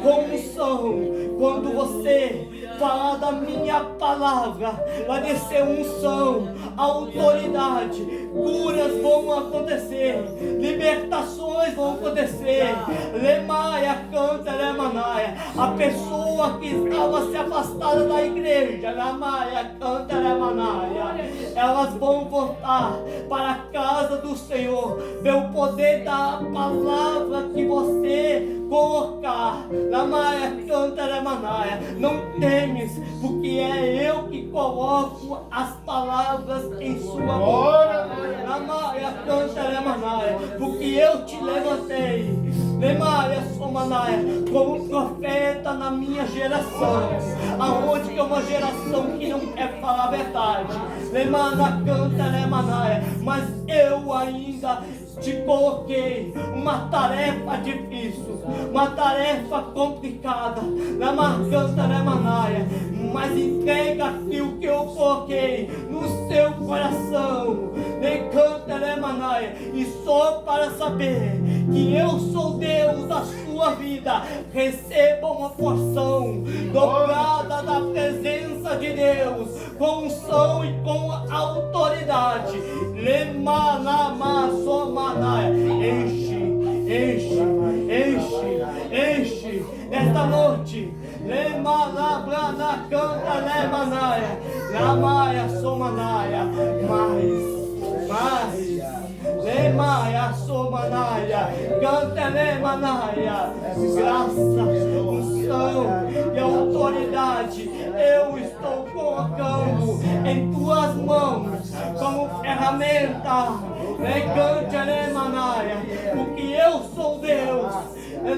Com unção, quando você falar da minha palavra, vai descer unção, autoridade, curas vão acontecer, libertações vão acontecer. A pessoa que estava se afastada da igreja, elas vão voltar para a casa do Senhor, pelo poder da palavra que você colocar. Não temes, porque é eu que coloco as palavras em sua boca. Porque eu te levantei como profeta na minha geração, aonde que é uma geração que não quer falar a verdade, mas eu ainda te coloquei uma tarefa difícil, uma tarefa complicada, mas entrega aquilo que eu coloquei no seu coração, e só para saber que eu sou Deus da sua vida, receba uma porção dobrada da presença de Deus, com unção e com autoridade. Enche nesta noite. Graça, unção e autoridade eu estou colocando em tuas mãos como ferramenta Decante Alemanaia, porque eu sou Deus.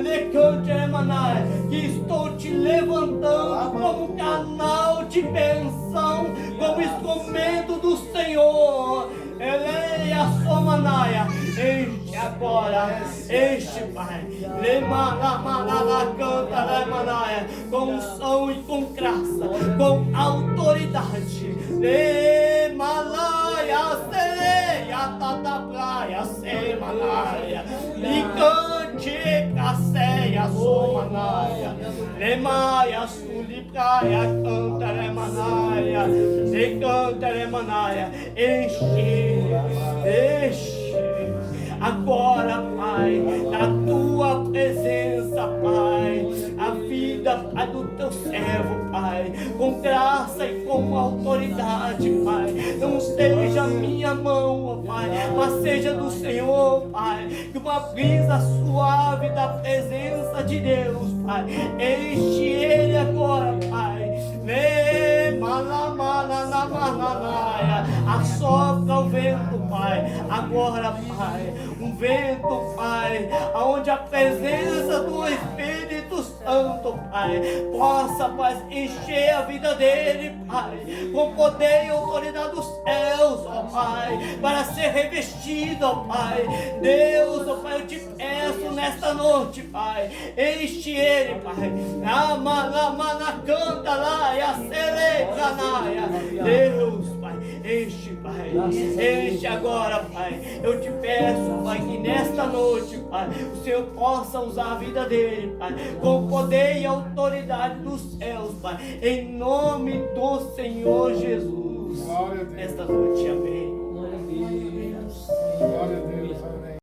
Decante Alemanaia, que estou te levantando como canal de bênção, como instrumento do Senhor. Eleia a sua manaia, enche agora, enche, Pai. Lemana, canta, lemanaia, com unção e com graça, com autoridade. Lemalaia, sereia, tatapraia, semanaia, e cante, caceia, somanaia. Lemaia, sulipraia, canta, lemanaia, e canta, lemanaia, enche. Agora, Pai, na tua presença, Pai, a vida, Pai, do teu servo, Pai, com graça e com autoridade, Pai. Não seja a minha mão, Pai, mas seja do Senhor, Pai. Que uma brisa suave da presença de Deus, Pai, enche ele agora, Pai. Assopra o vento, Pai, agora, Pai, um vento, Pai, aonde a presença do Espírito Santo, Pai, possa, Pai, encher a vida dele, Pai, com poder e autoridade dos céus, ó Pai, para ser revestido, ó Pai. Deus, ó Pai, eu te peço nesta noite, Pai, enche ele, Pai, canta lá, e a serecanaia, Deus, Pai, enche, Pai, enche agora, Pai. Eu te peço, Pai, que nesta noite, Pai, o Senhor possa usar a vida dele, Pai, com poder e autoridade dos céus, Pai, em nome do Senhor Jesus. Nesta noite, amém.